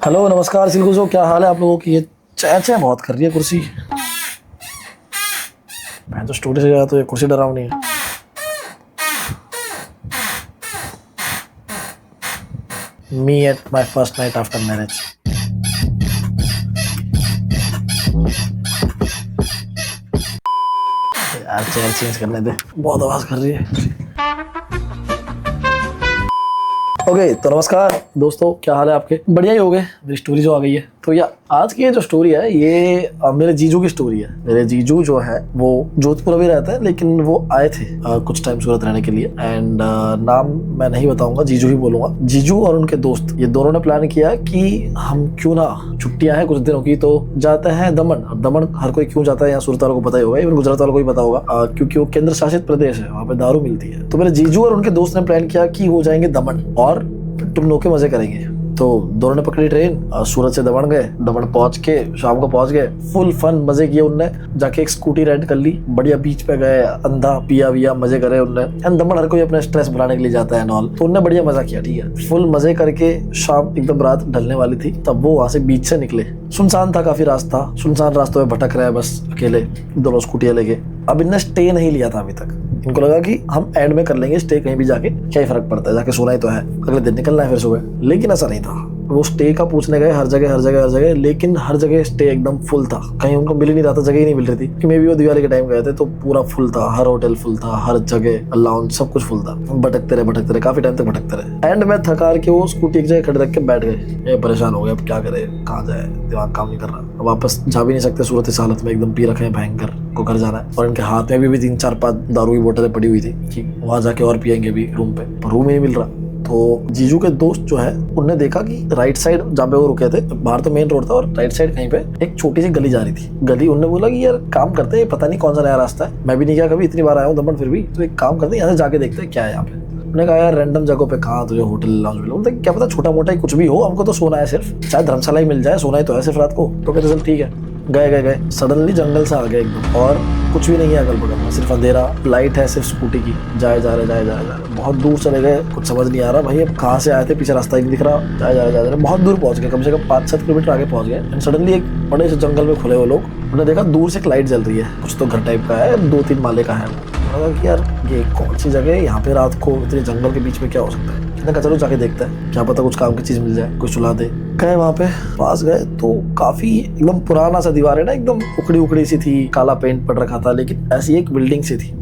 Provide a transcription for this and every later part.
Hello नमस्कार सिलगुजो, क्या हाल है आप लोगों की। ये चै चै बहुत कर रही है कुर्सी। मैं तो स्टूडियो से गया तो ये कुर्सी डरावनी है। Me at my first night after marriage. यार चेयर चेंज करने दे, बहुत आवाज कर रही है। ओके तो नमस्कार दोस्तों, क्या हाल है आपके। बढ़िया ही हो गए, मेरी स्टोरी जो आ गई है। तो या आज की ये जो स्टोरी है ये मेरे जीजू की स्टोरी है। मेरे जीजू जो है वो जोधपुर अभी रहते हैं, लेकिन वो आए थे कुछ टाइम सूरत रहने के लिए। एंड नाम मैं नहीं बताऊंगा, जीजू ही बोलूंगा। जीजू और उनके दोस्त ये दोनों ने प्लान किया कि हम क्यों ना, छुट्टियां हैं कुछ दिनों की, तो जाते हैं दमन। दमन हर कोई क्यों जाता है, यहाँ सूरत वालों को पता ही होगा, इवन गुजरात वालों को भी पता होगा, क्योंकि वो केंद्र शासित प्रदेश है, वहाँ पे दारू मिलती है। तो मेरे जीजू और उनके दोस्त ने प्लान किया कि वो जाएंगे दमन और तुम लोग के मजे करेंगे। तो दोनों ने पकड़ी ट्रेन, सूरत से दमन गए। दमन पहुंच के शाम को पहुंच गए। फुल फन मजे किए उनने। जाके एक स्कूटी रेंट कर ली, बढ़िया बीच पे गए, अंधा पिया विया मजे करे उनने। एंड दमन हर कोई अपने स्ट्रेस भुलाने के लिए जाता है नॉल, तो उनने बढ़िया मजा किया। ठीक है, फुल मजे करके शाम एकदम रात ढलने वाली थी, तब वो वहां से बीच से निकले। सुनसान था काफी रास्ता, सुनसान रास्तों में भटक रहे हैं बस अकेले, दोनों स्कूटियां लेके। अब इनने स्टे नहीं लिया था अभी तक। इनको लगा कि हम एंड में कर लेंगे स्टे, कहीं भी जाके क्या ही फर्क पड़ता है, जाके सोना ही तो है, अगले दिन निकलना है फिर सुबह। लेकिन ऐसा नहीं था। वो स्टे का पूछने गए हर जगह, लेकिन हर जगह स्टे एकदम फुल था। कहीं उनको मिल ही नहीं रहा था, जगह ही नहीं मिल रही थी। कि मे भी वो दिवाली के टाइम गए थे तो पूरा फुल था, हर होटल फुल था, हर जगह लाउंज सब कुछ फुल था। भटकते रहे काफी टाइम तक भटकते रहे। एंड में थकार के वो स्कूटी एक जगह खड़े रख के बैठ गए। ये परेशान हो गए, अब क्या करे, कहाँ जाए, दिमाग काम नहीं कर रहा। अब वापस जा भी नहीं सकते सूरत इस हालत में, एकदम पी रखे हैं भयंकर, को घर जाना है। और इनके हाथ में भी 3-4-5 दारू की बोतलें पड़ी हुई थी कि वहां जाके और पियेंगे भी रूम पे, पर रूम ही नहीं मिल रहा। तो जीजू के दोस्त जो है उनने देखा कि राइट साइड जहाँ पे वो रुके थे, बाहर तो मेन रोड था, और राइट साइड कहीं पे एक छोटी सी गली जा रही थी। गली उनने बोला कि यार काम करते हैं, पता नहीं कौन सा नया रास्ता है, मैं भी नहीं गया कभी, इतनी बार आया हूँ दमन फिर भी, तो एक काम करते हैं यहाँ से जाके देखते हैं क्या है यहाँ पे। उन्होंने कहा यार रैंडम जगहों पे कहाँ तुझे होटल लॉन्ज मिले, मतलब क्या पता छोटा मोटा ही कुछ भी हो, हमको तो सोना है सिर्फ, चाहे धर्मशाला ही मिल जाए, सोना ही तो है सिर्फ रात को। तो कहते चल ठीक है। गए सडनली जंगल से आ गए एकदम, और कुछ भी नहीं है अगल बगल में, सिर्फ अंधेरा, लाइट है सिर्फ स्कूटी की। जाए जा रहे बहुत दूर चले गए, कुछ समझ नहीं आ रहा भाई अब कहाँ से आए थे, पीछे रास्ता ही नहीं दिख रहा। जाए जा रहे बहुत दूर पहुंच गए, कम से कम 5-7 किलोमीटर आगे पहुंच गए। एंड सडनली एक बड़े से जंगल में खुले वो लोग, उन्होंने देखा दूर से एक लाइट जल रही है, कुछ तो घर टाइप का है, 2-3 माले का है। लगा कि यार ये कौन सी जगह है, यहाँ पे रात को इतने जंगल के बीच में क्या हो सकता है। मैंने कहा चलो जाके देखते हैं, क्या पता कुछ काम की चीज मिल जाए, कुछ सुला दे। गए वहाँ पे, पास गए तो काफी एकदम पुराना सा दीवार है ना, एकदम उखड़ी सी थी, काला पेंट पड़ रखा था, लेकिन ऐसी एक बिल्डिंग सी थी,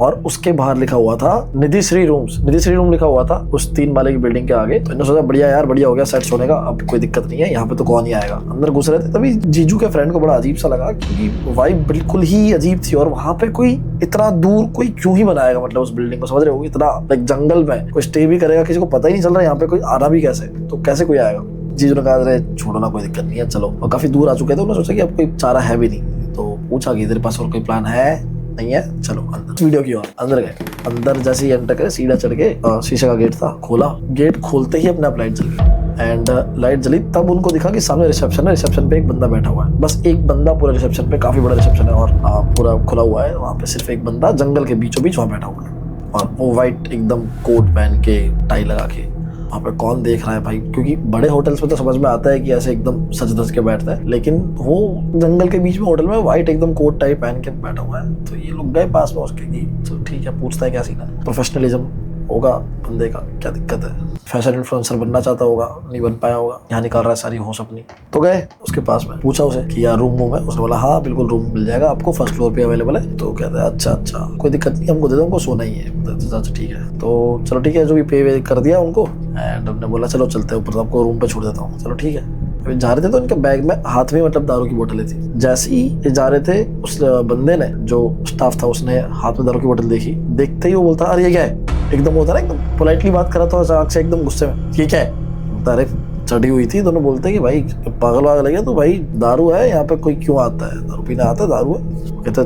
और उसके बाहर लिखा हुआ था निधि श्री रूम लिखा हुआ था उस 3 माले की बिल्डिंग के आगे। तो इन्होंने सोचा बढ़िया यार, बढ़िया हो गया सेट सोने का, अब कोई दिक्कत नहीं है, यहाँ पे तो कौन ही आएगा। अंदर घुस रहे थे तभी जीजू के फ्रेंड को बड़ा अजीब सा लगा, क्योंकि वाइब बिल्कुल ही अजीब थी, और वहाँ पे कोई इतना दूर कोई क्यों ही बनाएगा, मतलब उस बिल्डिंग को, समझ रहे हो, इतना लाइक जंगल में कोई स्टे भी करेगा, किसी को पता ही नहीं चल रहा यहाँ पे कोई आना भी कैसे, तो कैसे कोई आएगा। जीजू ने कहा अरे छोड़ो ना, कोई दिक्कत नहीं है चलो, और काफी दूर आ चुके थे, उन्होंने सोचा कि अब कोई चारा है भी नहीं, तो पूछा कि तेरे पास और कोई प्लान है, नहीं है, चलो अंदर। वीडियो की ओर अंदर गए। अंदर जैसे ही एंटर करे, सीढ़ा चढ़ के शीशे का गेट था, खोला, गेट खोलते ही अपने आप लाइट जल गई। एंड लाइट जली तब उनको दिखा कि सामने रिसेप्शन है, रिसेप्शन पे एक बंदा बैठा हुआ है, बस एक बंदा पूरे रिसेप्शन पे, काफी बड़ा रिसेप्शन है और पूरा खुला हुआ है, वहाँ पे सिर्फ एक बंदा जंगल के बीचों बीच वहाँ बैठा हुआ है, और वो व्हाइट एकदम कोट पहन के, टाई लगा के। वहाँ पे कौन देख रहा है भाई, क्योंकि बड़े होटल्स में तो समझ में आता है कि ऐसे एकदम सज धज के बैठता है, लेकिन वो जंगल के बीच में होटल में व्हाइट एकदम कोट टाइप पहन के बैठा हुआ है। तो ये लोग गए पास में उसके कि चलो ठीक है, पूछता है क्या सीन है, प्रोफेशनलिज्म होगा बंदे का, क्या दिक्कत है, फैशन इन्फ्लुएंसर बनना चाहता होगा, नहीं बन पाया होगा, यहाँ निकाल रहा है सारी होश अपनी। तो गए उसके पास में, पूछा उसे कि यार रूम है, उसने बोला हाँ बिल्कुल रूम मिल जाएगा आपको, फर्स्ट फ्लोर पे अवेलेबल है। तो कहता है अच्छा कोई दिक्कत नहीं, हमको दे दो, हमको सोना ही है। अच्छा ठीक है, तो चलो ठीक है, जो भी पे कर दिया उनको। एंड उन्होंने बोला चलो चलते हैं ऊपर, तो आपको रूम पे छोड़ देता हूँ। चलो ठीक है, अभी जा रहे थे तो उनके बैग में हाथ में मतलब दारू की बोतलें थी। जैसे ही जा रहे थे, उस बंदे ने, जो स्टाफ था, उसने हाथ में दारू की बोतल देखी, देखते ही वो बोलता अरे ये क्या है, एकदम होता है ना, एकदम पोलाइटली बात करा था अचानक से एकदम गुस्से में, ये क्या है। अरे चढ़ी हुई थी, दोनों बोलते कि भाई पागल वागल लगे, तो भाई दारू है यहाँ पे, कोई क्यों आता है, दारू पीने आता है, दारू है। कहते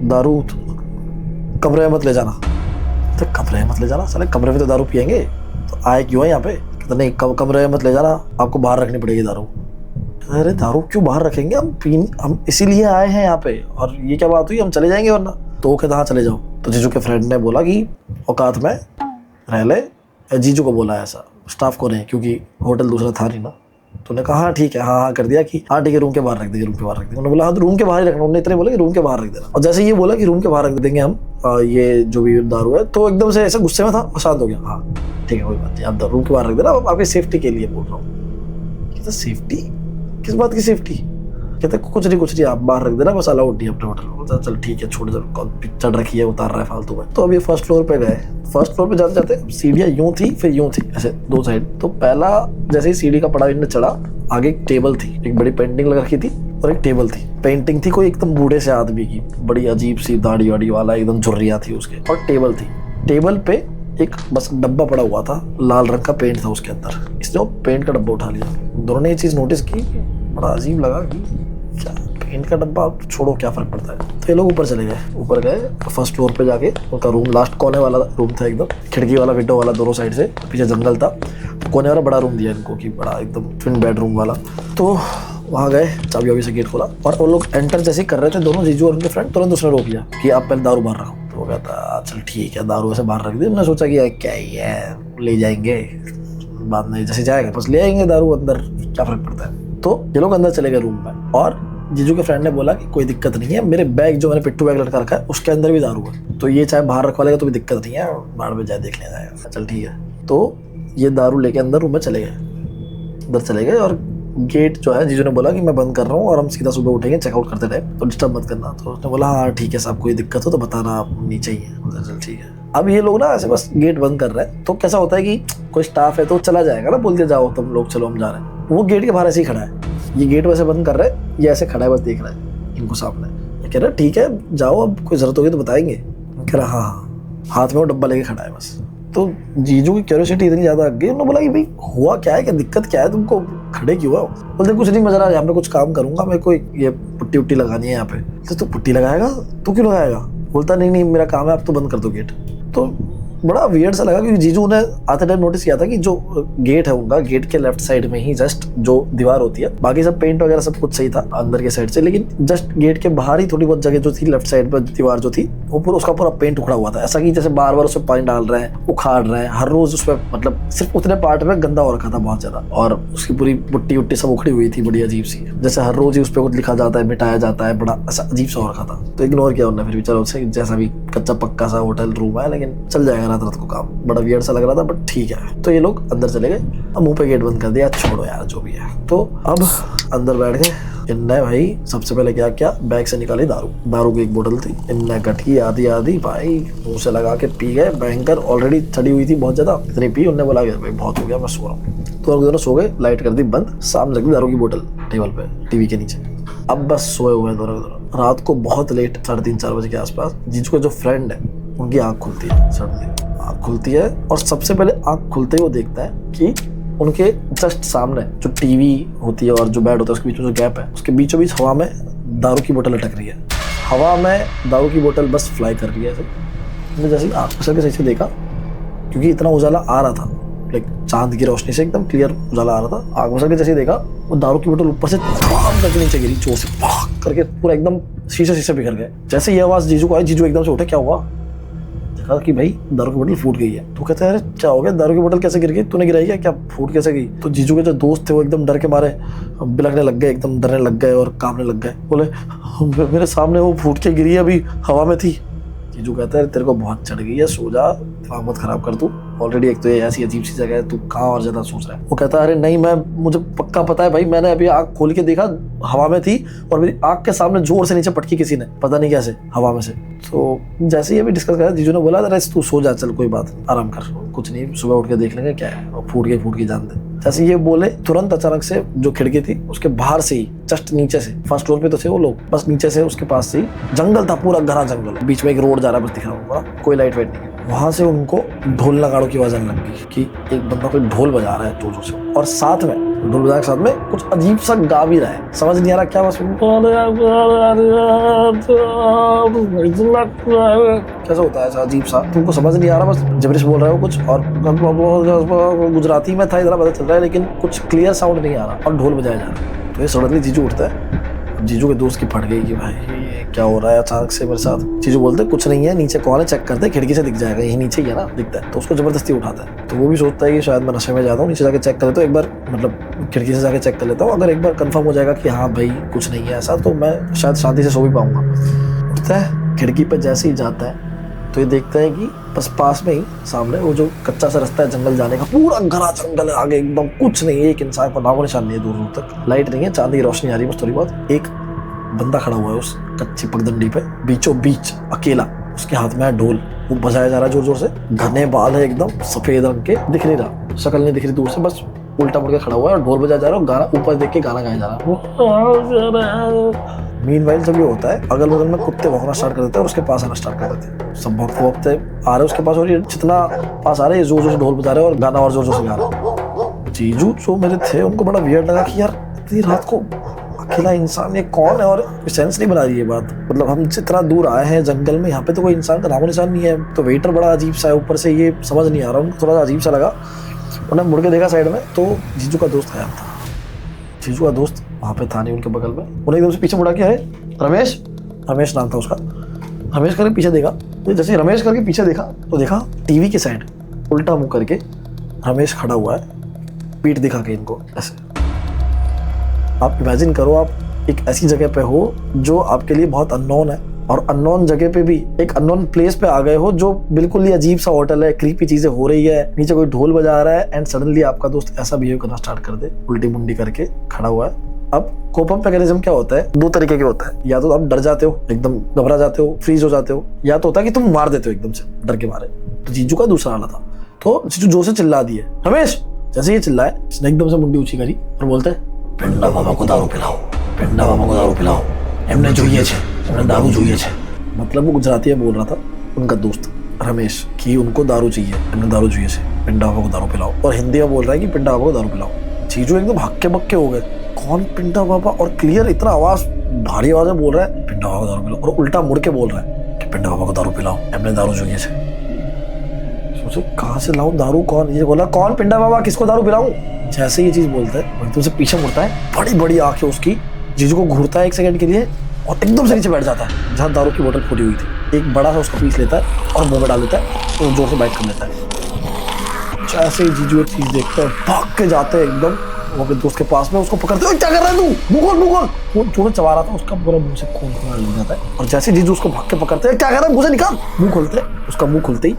दारू कमरे में मत ले जाना। तो कमरे में मत ले जाना, साले कमरे में तो दारू पियेंगे, तो आए क्यों है यहाँ पे। कहते नहीं कमरे में मत ले जाना, आपको बाहर रखनी पड़ेगी दारू। अरे दारू क्यों बाहर रखेंगे, हम इसीलिए आए हैं यहाँ पे, और ये क्या बात हुई, हम चले जाएंगे वरना। तो वो कहता हाँ चले जाओ। तो जीजू के फ्रेंड ने बोला कि औकात में रह ले, जीजू को बोला ऐसा, स्टाफ कौन है, क्योंकि होटल दूसरा था नहीं ना। तो उन्होंने कहा हाँ ठीक है, हाँ कर दिया कि हाँ ठीक है रूम के बाहर रख देंगे, रूम के बाहर रख देंगे। उन्होंने बोला हाँ तो रूम के बाहर ही रखना। उन्होंने इतने बोला कि रूम के बाहर रख देना। और जैसे ये बोला कि रूम के बाहर रख देंगे हम ये जो भी दारू है, तो एकदम से ऐसा गुस्से में था, शांत हो गया। हाँ ठीक है कोई बात नहीं, आप रूम के बाहर रख देना, आपकी सेफ्टी के लिए बोल रहा हूँ। कहता सेफ्टी, किस बात की सेफ्टी? कहते कुछ नहीं आप बाहर रख देना, बस अलाउड नहीं अपने होटल में। चल ठीक है छोड़, चढ़ रखी है, उतार रहा है फालतू में। तो अभी फर्स्ट फ्लोर पे गए। फर्स्ट फ्लोर पे जाते जाते सीढ़ियाँ यूं थी फिर यूं थी, ऐसे दो साइड। तो पहला जैसे ही सीढ़ी का पड़ाव इनने चढ़ा, आगे एक टेबल थी, एक बड़ी पेंटिंग लग रखी थी और एक टेबल थी। पेंटिंग थी कोई एकदम बूढ़े से आदमी की, बड़ी अजीब सी दाढ़ी वाड़ी वाला, एकदम झुर्रियाँ थी उसके। और टेबल थी, टेबल पे एक बस डब्बा पड़ा हुआ था, लाल रंग का पेंट था उसके अंदर। इसने वो पेंट का डब्बा उठा लिया। दोनों ने ये चीज़ नोटिस की, बड़ा अजीब लगा कि क्या पेंट का डब्बा, छोड़ो क्या फर्क पड़ता है। तो ये लोग ऊपर चले गए। ऊपर गए फर्स्ट फ्लोर पे जाके, उनका रूम लास्ट कोने वाला रूम था, एकदम खिड़की वाला, विंडो वाला, दोनों साइड से, पीछे जंगल था। तो कोने वाला बड़ा रूम दिया इनको कि बड़ा एकदम ट्विन बेडरूम वाला। तो वहाँ गए, चाबी वाबी से गेट खोला और वो लोग एंटर जैसे कर रहे थे, दोनों जीजू और उनके फ्रेंड, तुरंत उसने रोक लिया कि आप पहले दारू बाहर रखो। तो वो कहता चल ठीक है, दारू ऐसे बाहर रख दी। उन्होंने सोचा कि क्या ही है, ले जाएंगे बाद में, जैसे जाएंगे बस ले आएंगे दारू अंदर, क्या फर्क पड़ता है। तो ये लोग अंदर चले गए रूम में और जीजू के फ्रेंड ने बोला कि कोई दिक्कत नहीं है, मेरे बैग जो मैंने पिट्ठू बैग लटका रखा है उसके अंदर भी दारू है, तो ये चाहे बाहर रखवा लेगा तो भी दिक्कत नहीं है, बाहर में जाए देख लेना है। चल ठीक है। तो ये दारू लेके अंदर रूम में चले गए, अंदर चले गए और गेट जो है जीजू ने बोला कि मैं बंद कर रहा हूँ और हम सीधा सुबह उठेंगे चेकआउट करते टाइम, तो डिस्टर्ब मत करना। तो उसने बोला हाँ ठीक है साहब, कोई दिक्कत हो तो बताना, आप नीचे ही है। चल ठीक है। अब ये लोग ना ऐसे बस गेट बंद कर रहे हैं, तो कैसा होता है कि कोई स्टाफ है तो चला जाएगा ना, बोल दिया जाओ तुम लोग चलो हम जा रहे हैं। वो गेट के बाहर ऐसे ही खड़ा है, ये गेट वैसे बंद कर रहे हैं, ये ऐसे खड़ा है बस देख रहा है इनको सामने। ये कह रहा है ठीक है जाओ, अब कोई जरूरत होगी तो बताएंगे। कह रहा हाँ, हाथ में वो डब्बा लेके खड़ा है बस। तो जीजू की क्यूरियोसिटी इतनी ज्यादा आ गई, उन्होंने बोला कि भाई हुआ क्या है, क्या दिक्कत क्या है, तुमको खड़े क्यों हो? बोलते कुछ नहीं, मजा यहाँ पे कुछ काम करूंगा, मेरे को ये पुट्टी उट्टी लगानी है यहाँ पे। तो तू पुट्टी लगाएगा? तू क्यों लगाएगा? बोलता नहीं मेरा काम है, आप तो बंद कर दो गेट। तो बड़ा वियर्ड सा लगा क्योंकि जीजू ने आते टाइम नोटिस किया था कि जो गेट है उनका, गेट के लेफ्ट साइड में ही जस्ट जो दीवार होती है, बाकी सब पेंट वगैरह सब कुछ सही था अंदर के साइड से, लेकिन जस्ट गेट के बाहर ही थोड़ी बहुत जगह जो थी लेफ्ट साइड पर दीवार जो थी वो पूरा, उसका पूरा पेंट उखड़ा हुआ था। ऐसा कि जैसे बार बार उस पर पानी डाल रहे हैं, उखाड़ रहे हैं, हर रोज उस पर, मतलब सिर्फ उतने पार्ट में गंदा हो रखा था बहुत ज्यादा, और उसकी पूरी पुट्टी उट्टी सब उखड़ी हुई थी, बड़ी अजीब सी, जैसे हर रोज ही उस पर कुछ लिखा जाता है, मिटाया जाता है, बड़ा ऐसा अजीब सा हो रखा था। तो इग्नोर किया उन्होंने, फिर भी चलो उससे जैसा भी कच्चा पक्का सा होटल रूम है, लेकिन चल जाएगा रात रात को काम। बड़ा वियर्ड सा लग रहा था बट ठीक है। तो ये लोग अंदर चले गए, अब मुंह पे गेट बंद कर दिया, छोड़ो यार जो भी है। तो अब अंदर बैठ गए। इनने भाई सबसे पहले क्या किया, बैग से निकाली दारू की एक बोतल थी, इनने गटकी आधी भाई मुंह से लगा के पी गए। भयंकर, ऑलरेडी चढ़ी हुई थी बहुत ज्यादा, इतनी पी। उन्होंने बोला भाई बहुत हो गया, मैं सो रहा हूँ। तो दोनों सो गए, लाइट कर दी बंद, सामने रख दी दारू की बोतल टेबल पे टीवी के नीचे। अब बस सोए हुए दोनों। रात को बहुत लेट 3:30-4 बजे के आसपास जीजू का जो फ्रेंड है उनकी आँख खुलती है, सडनली आँख खुलती है, और सबसे पहले आँख खुलते ही वो देखता है कि उनके जस्ट सामने जो टीवी होती है और जो बेड होता है उसके बीच में जो गैप है, उसके बीचों बीच हवा में दारू की बोतल लटक रही है। हवा में दारू की बोतल बस फ्लाई कर रही है ऐसे। मैंने जैसे आँख पकड़ के सही से देखा, क्योंकि इतना उजाला आ रहा था, लाइक चांद की रोशनी से एकदम क्लियर उजाला आ रहा था। आँख पकड़ के जैसे देखा, वो दारू की बोतल ऊपर से पाम करके नीचे गिरी, जोर से पाक करके पूरा एकदम शीशे बिखर गए। जैसे ये आवाज़ जीजू को आई, जीजू एकदम से उठे, क्या हुआ? देखा कि भाई दारू की बोतल फूट गई है। तो कहते हैं अरे क्या हो गया, दारू की बोतल कैसे गिर गई, तूने गिराई क्या फूट कैसे गई? तो जीजू के जो दोस्त थे वो एकदम डर के मारे बिलखने लग गए, एकदम डरने लग गए और कांपने लग गए। बोले मेरे सामने वो फूट के गिरी, अभी हवा में थी। जीजू कहता है तेरे को बहुत चढ़ गई है, सो जा, दिमाग मत खराब कर तू, ऑलरेडी एक तो ये ऐसी अजीब सी जगह है, तू कहाँ और ज्यादा सोच रहा है। वो कहता है अरे नहीं, मुझे पक्का पता है भाई, मैंने अभी आँख खोल के देखा, हवा में थी और मेरी आँख के सामने जोर से नीचे पटकी किसी ने, पता नहीं कैसे, हवा में से। तो जैसे ही अभी डिस्कस करा, जीजू ने बोला अरे तू सो जा, चल कोई बात, आराम कर, कुछ नहीं, सुबह उठ के देख लेंगे क्या है, और फूट गई जान दे। जैसे ये बोले, तुरंत अचानक से जो खिड़की थी उसके बाहर से ही, जस्ट नीचे से, फर्स्ट फ्लोर पे तो थे वो लोग, बस नीचे से उसके पास से ही जंगल था, पूरा घना जंगल, बीच में एक रोड जा रहा है बस दिख रहा होगा, कोई लाइट वाइट नहीं। वहां से उनको ढोल नगाड़ों की आवाज आने लग गई कि एक बंदा कोई ढोल बजा रहा है जोर से, और साथ में ढोल बजाने के साथ में कुछ अजीब सा गा भी रहा है, समझ नहीं आ रहा क्या, बस कैसा होता है ऐसा अजीब सा, तुमको समझ नहीं आ रहा, बस जबरिश बोल रहा है वो कुछ, और गुजराती में था, इधर पता चल रहा है, लेकिन कुछ क्लियर साउंड नहीं आ रहा, और ढोल बजाया जा रहा है। तो ये सडनली जीजू उठता है, जीजू के दोस्त की फट गई कि भाई ये क्या हो रहा है अचानक से मेरे साथ। जीजू बोलते कुछ नहीं है, नीचे कौन है चेक करते, खिड़की से दिख जाएगा, यही नीचे ही है ना, दिखता है। तो उसको जबरदस्ती उठाता है। तो वो भी सोचता है कि शायद मैं नशे में जाता हूँ, नीचे जाके चेक कर लेता हूँ एक बार, मतलब खिड़की से जाके चेक कर लेता हूँ। अगर एक बार कंफर्म हो जाएगा कि हाँ भाई कुछ नहीं है ऐसा, तो मैं शायद शांति से सो भी पाऊंगा। उठता है, खिड़की पर जैसे ही जाता है तो ये देखता है कि बस पास में ही सामने वो जो कच्चा सा रास्ता है जंगल जाने का, पूरा घना जंगल है आगे, एकदम कुछ नहीं है, एक इंसान को नामो निशान नहीं है, दूर दूर तक लाइट नहीं है, चांदी की रोशनी आ रही है बस थोड़ी बहुत। एक बंदा खड़ा हुआ है उस कच्ची पगडंडी पे, बीचों बीच अकेला, उसके हाथ में है ढोल, वो बजाया जा रहा है जोर जोर से। घने बाल है एकदम सफेद रंग के, दिख नहीं रहा, शक्ल नहीं दिख रही दूर से, बस उल्टा मुड़ के खड़ा हुआ है और ढोल बजाया जा रहा है, गाना ऊपर देख के गाना गाया जा रहा है। मीनवाइल जब ये होता है, अगल बगल में कुत्ते भौंकना स्टार्ट कर देते हैं और उसके पास आना स्टार्ट कर देते हैं। सब भौंकते आ रहे उसके पास, और ये जितना पास आ रहे हैं जोर जोर से ढोल बजा रहे हैं और गाना और जोर जोर से गा रहे हैं। जीजू जो मेरे थे उनको बड़ा वियर्ड लगा कि यार इतनी रात को अकेला इंसान, ये कौन है, और सेंस नहीं बना रही है बात। मतलब हम जितना दूर आए हैं जंगल में, यहाँ पे तो कोई इंसान का नामो निशान नहीं है। तो वेटर बड़ा अजीब सा है, ऊपर से ये समझ नहीं आ रहा, उनको थोड़ा सा अजीब सा लगा। उन्होंने मुड़ के देखा साइड में, तो जीजू का दोस्त आया था। जीजू का दोस्त वहाँ पे था नहीं उनके बगल में। उन्हें एकदम से पीछे मुड़ा के, है रमेश, रमेश नाम था उसका। रमेश करके पीछे देखा, तो जैसे रमेश करके पीछे देखा तो देखा टीवी की साइड उल्टा मुंह करके रमेश खड़ा हुआ है, पीठ दिखा के इनको ऐसे। आप इमेजिन करो, आप एक ऐसी जगह पे हो जो आपके लिए बहुत अननोन है, और अननोन जगह पे भी एक अननोन प्लेस पे आ गए हो जो बिल्कुल ही अजीब सा होटल है, क्रीपी चीजें हो रही है, नीचे कोई ढोल बजा रहा है, एंड सडनली आपका दोस्त ऐसा बिहेव करना स्टार्ट कर दे, उल्टी मुंडी करके खड़ा हुआ है। अब कोप अप मैकेनिज्म क्या होता है, दो तरीके के होता है, या तो आप डर जाते हो, एकदम घबरा जाते हो, फ्रीज हो जाते हो, या तो होता है कि तुम मार देते हो एकदम से डर के मारे। तो जीजू का दूसरा वाला था। तो जीजू जोर से चिल्ला दिए रमेश, जैसे ये चिल्लाए इसने एकदम से मुंडी ऊंची करी और बोलते पिंडा बाबा को दारू पिलाओ, पिंडा बाबा को दारू पिलाओ, एमने જોઈએ છે, एमने दारू જોઈએ છે। मतलब वो गुजराती में बोल रहा था उनका दोस्त रमेश कि उनको दारू चाहिए, एमने दारू જોઈએ છે, पिंडा बाबा को दारू पिलाओ। और हिंदी में बोल रहा है कि पिंडा बाबा को दारू पिलाओ। जीजू एकदम हक्के बक्के हो गए, कौन पिंडा बाबा, और क्लियर इतना आवाज भारी आवाज में बोल रहा है पिंडा बाबा को दारू पिलाओ, और उल्टा मुड़ के बोल रहा है कि पिंडा बाबा को दारू पिलाओ, एमने दारू જોઈએ છે। सोचे कहाँ से लाऊं दारू, कौन, ये बोला कौन पिंडा बाबा, किसको दारू पिलाऊं। जैसे ये चीज बोलता है एकदम से पीछे मुड़ता है, बड़ी बड़ी आंखें उसकी, जीजू को घूरता है एक सेकंड के लिए और एकदम से नीचे बैठ जाता है जहाँ दारू की बोतल फूटी हुई थी। एक बड़ा सा उसका पीस लेता है और मुंह में डाल देता है और जोर से बाइट कर लेता है। जैसे ही जीजू एक चीज देखते हैं, भाग के जाते हैं एकदम वो अपने दोस्त के पास में, उसको पकड़ते हैं, क्या कर रहा है तू, मुंह खोल, मुंह खोल। वो जोर से चबा रहा था, उसका पूरा मुंह से खून लग जाता है। और जैसे जीजू उसको भाग के पकड़ते हैं, क्या कर रहा है, मुंह से निकाल, मुंह खोलते हैं, उसका मुंह खुलते ही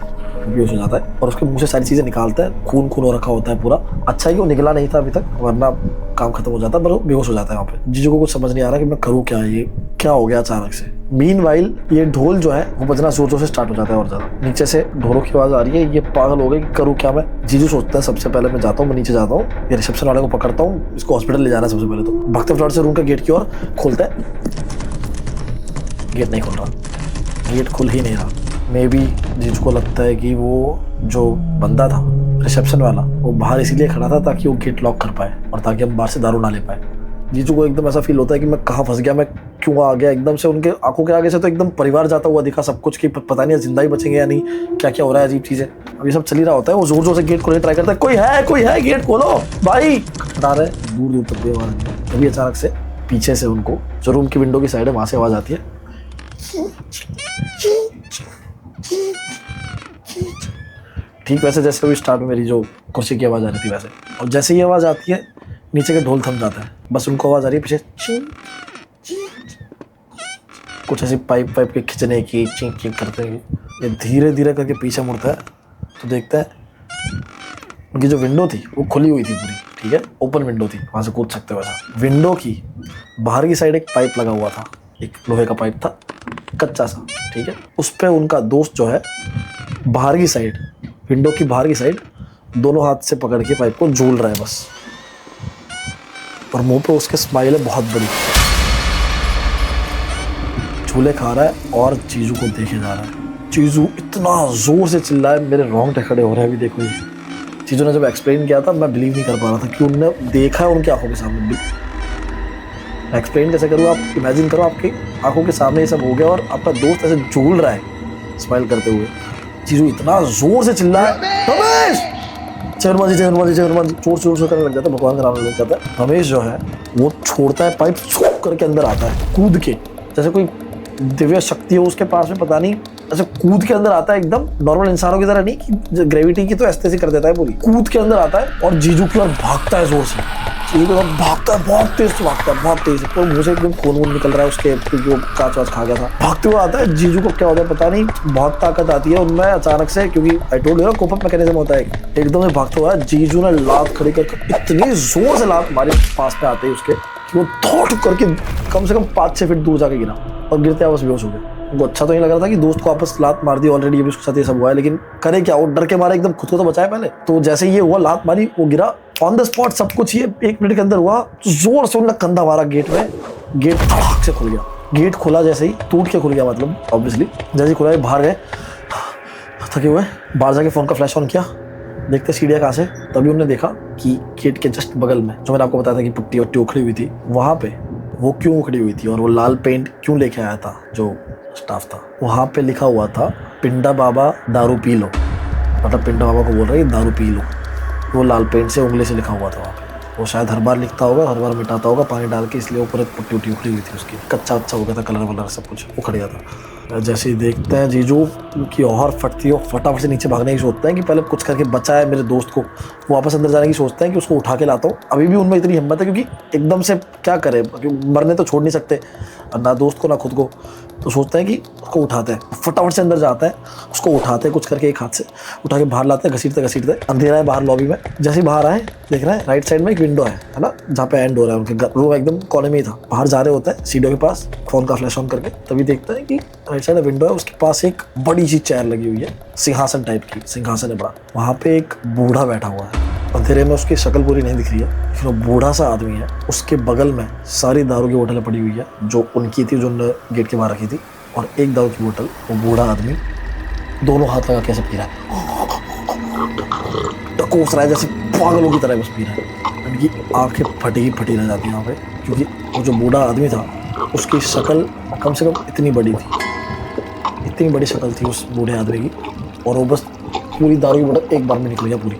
बेहोश हो जाता है और उसके मुंह से सारी चीजें निकालता है, खून खून हो रखा होता है पूरा। अच्छा है कि वो निकला नहीं था अभी तक, वरना काम खत्म हो जाता, पर वो बेहोश हो जाता है वहाँ पे। जीजू को कुछ समझ नहीं आ रहा कि मैं करूँ क्या, ये क्या हो गया अचानक से। मीनवाइल ये ढोल जो है वो बजना जोर जोर से स्टार्ट हो जाता है और ज्यादा, नीचे से ढोलों की आवाज आ रही है। ये पागल हो गए कि करूँ क्या मैं। जीजू सोचता है सबसे पहले मैं जाता हूँ, मैं नीचे जाता हूँ, ये रिसेप्शन वाले को पकड़ता हूँ, इसको हॉस्पिटल ले जाना है सबसे पहले। तो भगते फ्लड से रूम के गेट की ओर खोलता है, गेट नहीं खुल रहा, गेट खुल ही नहीं रहा। मे बी जीजू को लगता है कि वो जो बंदा था रिसेप्शन वाला वो बाहर इसीलिए खड़ा था ताकि वो गेट लॉक कर पाए और ताकि हम बाहर से दारू ना ले पाए। जीजू को एकदम ऐसा फील होता है कि मैं कहाँ फंस गया, मैं क्यों आ गया एकदम से। उनके आंखों के आगे से तो एकदम परिवार जाता हुआ दिखा सब कुछ, कि पता नहीं जिंदा ही बचेंगे या नहीं, क्या क्या हो रहा है, अजीब चीजें। अब ये सब चल ही रहा होता है, वो जोर जोर से गेट खोलने ट्राई करता है, कोई है गेट खोलो भाई, खटखटा रहे, दूर दूर तक कोई आवाज नहीं। तभी अचानक से पीछे से उनको जो रूम की विंडो की साइड है वहां से आवाज आती है, ठीक वैसे जैसे भी स्टार्ट में मेरी जो कुर्सी की आवाज आ रही थी वैसे। और जैसे ही आवाज आती है नीचे के ढोल थम जाता है, बस उनको आवाज आ रही है पीछे कुछ ऐसी पाइप के खिंचने की, चींक चींक करते हुए। ये धीरे धीरे करके पीछे मुड़ता है तो देखता है उनकी जो विंडो थी वो खुली हुई थी पूरी, ठीक है, ओपन विंडो थी, वहां से कूद सकते हो वैसा। विंडो की बाहर की साइड एक पाइप लगा हुआ था, एक लोहे का पाइप था कच्चा सा, ठीक है, उस पर उनका दोस्त जो है बाहर की साइड, विंडो की बाहर की साइड दोनों हाथ से पकड़ के पाइप को झूल रहा है बस, और मुंह पे उसके स्माइल है बहुत बड़ी, झूले खा रहा है और जीजू को देखे जा रहा है। जीजू इतना जोर से चिल्लाए, मेरे रोंगटे खड़े हो रहे हैं अभी। देखो ये जीजू ने जब एक्सप्लेन किया था मैं बिलीव नहीं कर पा रहा था कि उनने देखा है उनकी आंखों के सामने। एक्सप्लेन कैसे करूँ, आप इमेजिन करो आपकी आंखों के सामने ये सब हो गया और आपका दोस्त ऐसे झूल रहा है स्माइल करते हुए। जीजू इतना जोर से चिल्लाया, रमेश, चेयरबाजी जोर जोर से करने लग जाता है, भगवान का नाम लग जाता है। रमेश जो है वो छोड़ता है पाइप, करके अंदर आता है, कूद के, जैसे कोई दिव्य शक्ति हो उसके पास में, पता नहीं ऐसे कूद के अंदर आता है एकदम। नॉर्मल इंसानों की तरह नहीं कि ग्रेविटी की तो ऐसे कर देता है, पूरी कूद के अंदर आता है और जीजू की ओर भागता है जोर से। जीजू की ओर भागता है, बहुत तेज से भागता है, बहुत तेज। तो मुंह से एकदम खून वून निकल रहा है उसके, क्योंकि वो कांच वाच खा गया था। भागते हुए आता है, जीजू को क्या होता है पता नहीं, बहुत ताकत आती है उनमें अचानक से, क्योंकि आई टोल्ड यू ना कोप अप मैकेनिज्म होता है। एकदम से भागते हुआ जीजू ने लात खड़ी करके इतनी जोर से लात मारी पास में आते ही उसके, कि वो दौड़ करके कम से कम 5-6 फीट दूर जाके गिरा और गिरते आपस बेहोश हो गए। उनको अच्छा तो नहीं लग रहा था कि दोस्त को आपस लात मार दी ऑलरेडी, ये भी उसके साथ ये सब हुआ है, लेकिन करे क्या, वो डर के मारे एकदम खुद को तो बचाए पहले। तो जैसे ये हुआ, लात मारी, वो गिरा ऑन द स्पॉट, सब कुछ ये 1 मिनट के अंदर हुआ। तो जोर से उन्होंने कंधा मारा गेट में, गेट धड़ाक से खुल गया। गेट खुला जैसे ही, टूट के खुल गया मतलब ऑब्वियसली। जैसे ही खुला, बाहर गए थके हुए, बाहर जाके फोन का फ्लैश ऑन किया, देखते सीढ़ियाँ कहाँ से। तभी उन्होंने देखा कि गेट के जस्ट बगल में, जो मैंने आपको बताया था कि पुट्टी वट्टी उखड़ी हुई थी, वहाँ पे वो क्यों उखड़ी हुई थी और वो लाल पेंट क्यों लेके आया था जो स्टाफ था, वहाँ पे लिखा हुआ था पिंडा बाबा दारू पी लो। मतलब पिंडा बाबा को बोल रहे हैं दारू पी लो। वो लाल पेंट से उंगली से लिखा हुआ था वहाँ पे। वो शायद हर बार लिखता होगा, हर बार मिटाता होगा पानी डाल के, इसलिए ऊपर एक पुट्टी उट्टी उखड़ी हुई थी उसकी, कच्चा अच्छा हो गया था, कलर वलर सब कुछ उखड़ गया था। जैसे ही देखते हैं जीजू की ओहर फटती हो, फटाफट से नीचे भागने की सोचते हैं कि पहले कुछ करके बचाए मेरे दोस्त को, वापस अंदर जाने की सोचते हैं कि उसको उठा के लाता हूँ। अभी भी उनमें इतनी हिम्मत है, क्योंकि एकदम से क्या करे, मरने तो छोड़ नहीं सकते ना दोस्त को ना खुद को। तो सोचते हैं कि उसको उठाते हैं, फटाफट से अंदर जाते हैं, उसको उठाते हैं कुछ करके, एक हाथ से उठा के बाहर लाते हैं, घसीटते घसीटते। अंधेरा है बाहर लॉबी में। जैसे ही बाहर आए, देख रहे हैं राइट साइड में एक विंडो है ना, जहाँ पे एंड हो रहा है उनके वो एकदम कॉर्नर में ही था। बाहर जा रहे होते हैं सीढ़ियों के पास, फोन का फ्लैश ऑन करके, तभी देखते हैं कि राइट साइड में विंडो है, उसके पास एक बड़ी सी चेयर लगी हुई है, सिंहासन टाइप की, सिंहासन है बड़ा। वहाँ पे एक बूढ़ा बैठा हुआ है। अंधेरे में उसकी शक्ल पूरी नहीं दिख रही है, लेकिन वो बूढ़ा सा आदमी है। उसके बगल में सारी दारू की बोतलें पड़ी हुई है, जो उनकी थी, जो उन्होंने गेट के बाहर रखी थी। और एक दारू की बोतल वो बूढ़ा आदमी दोनों हाथ लगा कैसे पी रहा है, टकोस रहा है जैसे पागलों की तरह बस पी रहा है। उनकी आंखें फटी रह जाती हैं यहाँ पे, क्योंकि वो जो बूढ़ा आदमी था उसकी शक्ल कम से कम इतनी बड़ी थी, इतनी बड़ी शक्ल थी उस बूढ़े आदमी की, और वो बस पूरी दारू की बोतल एक बार में निकल गया पूरी।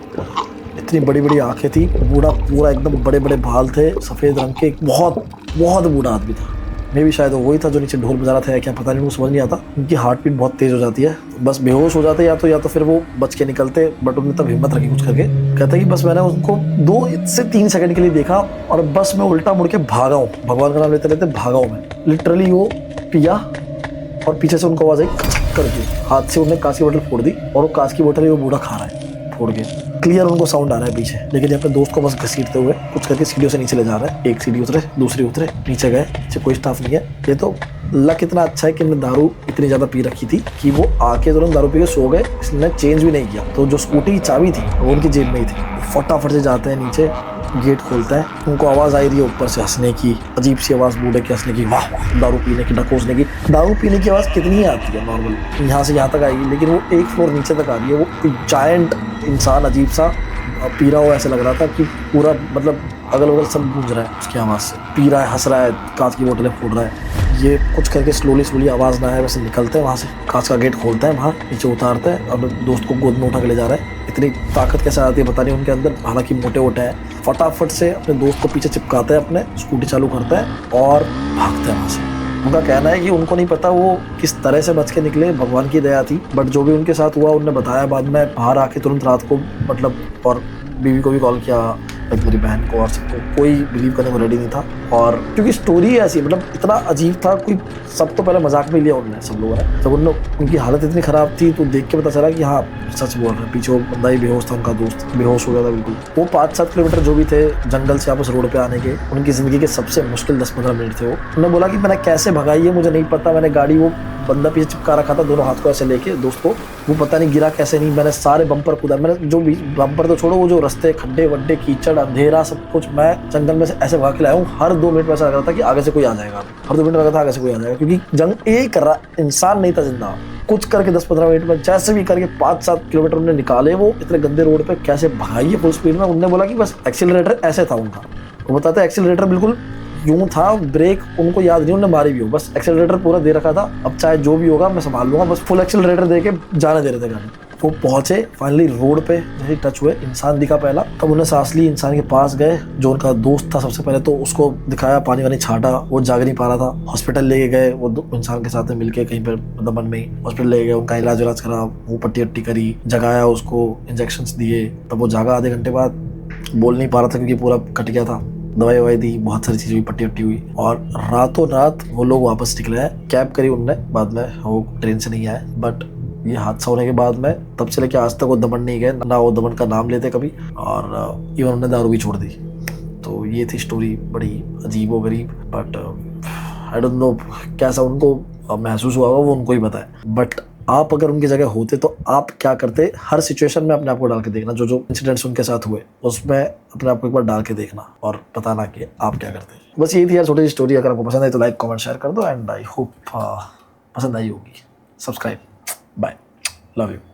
इतनी बड़ी बड़ी आंखें थी, बूढ़ा पूरा एकदम बड़े बड़े बाल थे सफ़ेद रंग के, बहुत बहुत बूढ़ा आदमी था। मे भी शायद वही था जो नीचे ढोल बजा रहा था या क्या, पता नहीं, वो समझ नहीं आता। उनकी हार्ट बीट बहुत तेज़ हो जाती है, बस बेहोश हो जाते या तो फिर वो बच के निकलते। बट उन्होंने तब हिम्मत रखी कुछ करके, कहता कि बस मैंने उनको 2 से 3 सेकंड के लिए देखा और बस मैं उल्टा मुड़ के भागा हूँ, भगवान का नाम लेते लेते भागा हूँ मैं। लिटरली वो पिया और पीछे से उनको आवाज़ आई करके, हाथ से उन्होंने कांच की बोतल फोड़ दी और वो कांच की बोतल ही वो बूढ़ा खा रहा है फोड़ के। क्लियर उनको साउंड आ रहा है पीछे, लेकिन अपने दोस्त को बस घसीटते हुए कुछ करके सीढ़ियों से नीचे ले जा रहा है। एक सीढ़ी उतरे, दूसरी उतरे, नीचे गए, नीचे कोई स्टाफ नहीं है। ये तो लक इतना अच्छा है कि इन्होंने दारू इतनी ज़्यादा पी रखी थी कि वो आके तुरंत दारू पी के सो गए, इसने चेंज भी नहीं किया। तो जो स्कूटी की चाबी थी वो उनकी जेब में ही थी। फटाफट से जाते हैं नीचे, गेट खोलता है, उनको आवाज़ आई रही है ऊपर से हंसने की, अजीब सी आवाज़ बूढ़े के हंसने की, वाह वाह, दारू पीने की, ढकोसने की। दारू पीने की आवाज़ कितनी ही आती है नॉर्मल, यहाँ से यहाँ तक आएगी, लेकिन वो 1 फ्लोर नीचे तक आ रही है। वो एक जायंट इंसान अजीब सा पी रहा हो, ऐसे लग रहा था कि पूरा मतलब अगल बगल सब गूंज रहा है उसकी आवाज़ से। पी रहा है, हंस रहा है, कांच की बोतलें फोड़ रहा है। ये कुछ करके स्लोली आवाज़ ना आए वैसे निकलते हैं वहाँ से, कांच का गेट खोलते हैं, बाहर नीचे उतारते हैं और दोस्त को गोद में उठा के ले जा रहा है। इतनी ताकत कैसे आती है पता नहीं उनके अंदर, हालांकि मोटे वोटे हैं। फटाफट से अपने दोस्त को पीछे चिपकाते हैं, अपने स्कूटी चालू करते हैं और भागते हैं वहाँ से। उनका कहना है कि उनको नहीं पता वो किस तरह से बच के निकले, भगवान की दया थी। बट जो भी उनके साथ हुआ उन्होंने बताया बाद में, बाहर आके तुरंत रात को मतलब, और बीवी को भी कॉल किया, मेरी बहन को, और सबको, कोई बिलीव करने को रेडी नहीं था। और क्योंकि स्टोरी ऐसी मतलब इतना अजीब था, कोई सब तो पहले मजाक में लिया उन्होंने, सब लोगों ने। जब उनकी हालत इतनी ख़राब थी तो देख के पता चला कि हाँ सच बोल रहे हैं। पीछे वो बंदा ही बेहोश था, उनका दोस्त बेहोश हो गया था बिल्कुल। वो 5-7 किलोमीटर जो भी थे जंगल से वापस रोड पे आने के, उनकी ज़िंदगी के सबसे मुश्किल 10-15 मिनट थे वो। उन्होंने बोला कि मैंने कैसे भगाई है मुझे नहीं पता, मैंने गाड़ी, वो बंदा पीछे चिपका रखा था दोनों हाथ को ऐसे लेके दोस्त को, वो पता नहीं गिरा कैसे नहीं, मैंने सारे बम्पर कूदा, मैंने जो भी बम्पर तो छोड़ो, वो जो रास्ते, खड्डे वड्डे, कीचड़, अंधेरा, सब कुछ मैं जंगल में से ऐसे भाग के लाया हूँ। हर 2 मिनट में ऐसा लग रहा था कि आगे से कोई आ जाएगा, हर 2 मिनट लगा था आगे से कोई आ जाएगा, क्योंकि जंग एक कर रहा, इंसान नहीं था जिंदा। कुछ करके 10-15 मिनट में जैसे भी करके 5-7 किलोमीटर उन्होंने निकाले, वो इतने गंदे रोड पे कैसे भगाई है फुल स्पीड में। उन्होंने बोला कि बस एक्सीलरेटर ऐसे था उनका, वो बताते एक्सीलरेटर बिल्कुल यूं था, ब्रेक उनको याद नहीं उन्होंने मारी भी हो, बस एक्सेलरेटर पूरा दे रखा था, अब चाहे जो भी होगा मैं संभाल लूंगा, बस फुल एक्सेलरेटर दे के जाने दे रहे थे गाड़ी। वो पहुंचे फाइनली रोड पे, जैसे टच हुए इंसान दिखा पहला, तब उन्हें सांस ली, इंसान के पास गए जो उनका दोस्त था सबसे पहले, तो उसको दिखाया, पानी वानी छाटा, वो जाग नहीं पा रहा था, हॉस्पिटल लेके गए, वो इंसान के साथ में मिलके कहीं पर दमन में ही हॉस्पिटल ले गए, उनका इलाज करा, वो पट्टी वट्टी करी, जगाया उसको, इंजेक्शन दिए, तब वो जागा आधे घंटे बाद, बोल नहीं पा रहा था क्योंकि पूरा कट गया था, दवाई ववाई दी, बहुत सारी चीज़ें हुई, पट्टी वट्टी हुई, और रातों रात वो लोग वापस निकले हैं। कैब करी उनने, बाद में वो ट्रेन से नहीं आए, बट ये हादसा होने के बाद में तब से लेके आज तक वो दमन नहीं गए, ना वो दमन का नाम लेते कभी, और इवन उन्होंने दारू भी छोड़ दी। तो ये थी स्टोरी, बड़ी अजीब व गरीब, बट आई डोंट नो कैसा उनको महसूस हुआ होगा, वो उनको ही पता है। बट आप अगर उनकी जगह होते तो आप क्या करते? हर सिचुएशन में अपने आप को डाल के देखना, जो जो इंसिडेंट्स उनके साथ हुए उसमें अपने आप को एक बार डाल के देखना और बताना कि आप क्या करते। बस यही थी यार छोटी सी स्टोरी। अगर आपको पसंद आई तो लाइक कमेंट शेयर कर दो, एंड आई होप पसंद आई होगी। सब्सक्राइब। Bye, love you.